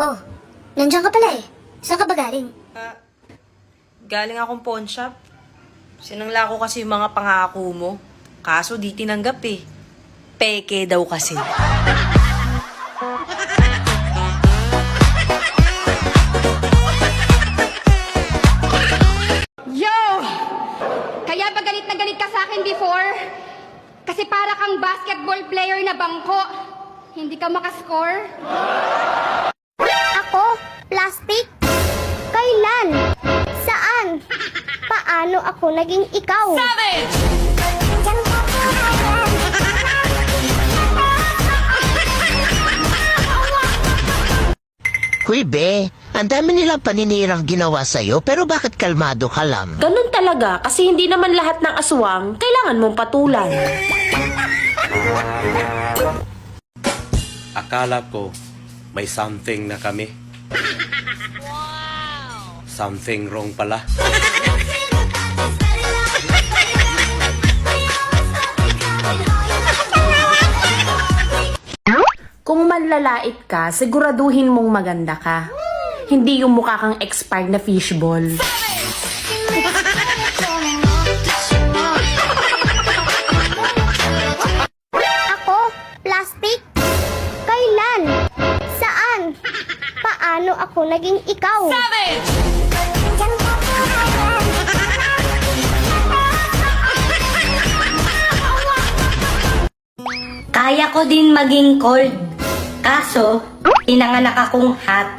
Oh, nandiyan ka pala eh. Saan ka ba galing? Galing akong pawn shop. Sinangla ko kasi yung mga pangako mo. Kaso di tinanggap eh. Peke daw kasi. Yo! Kaya ba galit na galit ka sa akin before? Kasi para kang basketball player na bangko. Hindi ka makascore? Ako? Plastic? Kailan? Saan? Paano ako naging ikaw? Huy be, ang dami nilang paninirang ginawa sa'yo pero bakit kalmado ka lang? Ganun talaga kasi hindi naman lahat ng aswang kailangan mong patulan. Akala ko may something na kami. Something wrong pala. Kung manlalait ka, siguraduhin mong maganda ka. Hindi yung mukha kang expired na fishball. Ako? Plastic? Kailan? Saan? Paano ako naging ikaw? Kaya ko din maging cold. Kaso, pinanganak akong hot.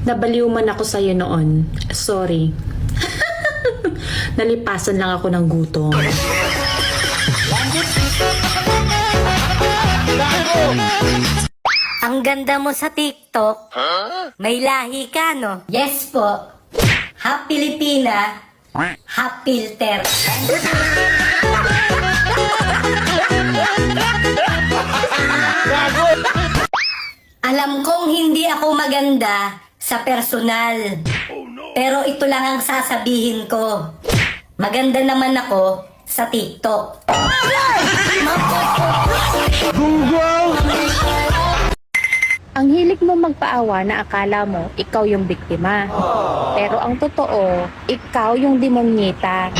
Nabaliw man ako sa'yo noon. Sorry. Nalipasan lang ako ng gutom. Ang ganda mo sa TikTok. May lahi ka, no? Yes po. Half Pilipina, half filter. Alam kong hindi ako maganda sa personal. Pero ito lang ang sasabihin ko. Maganda naman ako sa TikTok. Ang hilig mo magpaawa na akala mo, ikaw yung biktima. Pero ang totoo, ikaw yung demonyeta.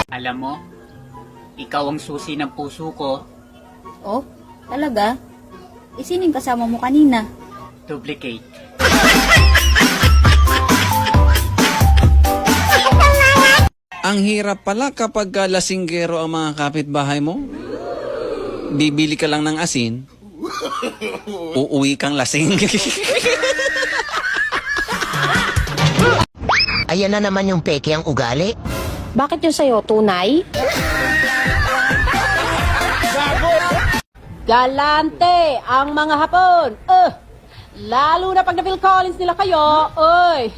Alam mo, ikaw ang susi ng puso ko. Oh, talaga? Sino yung kasama mo kanina? Duplicate. Ang hirap pala kapag lasinggero ang mga kapitbahay mo. Bibili ka lang ng asin, uuwi kang lasing. Ayan na naman yung peke ang ugali. Bakit yung sa'yo, tunay? Galante ang mga Hapon. Lalo na pag na-Phil Collins nila kayo. Oy.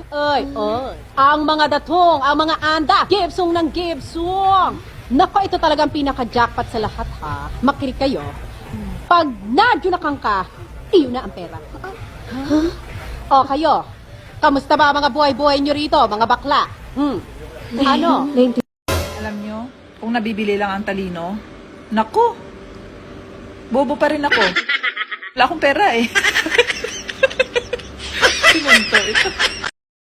Ang mga datong, ang mga anda, Gibsong ng Gibsong. Nako, ito talagang pinaka-jackpot sa lahat, ha? Makinig kayo. Pag nadyunakang ka, iyon na ang pera. O, kayo. Kamusta ba mga buhay-buhay nyo rito, mga bakla? Ano? Alam nyo, kung nabibili lang ang talino, naku, bobo pa rin ako. Wala akong pera eh. Simunto ito.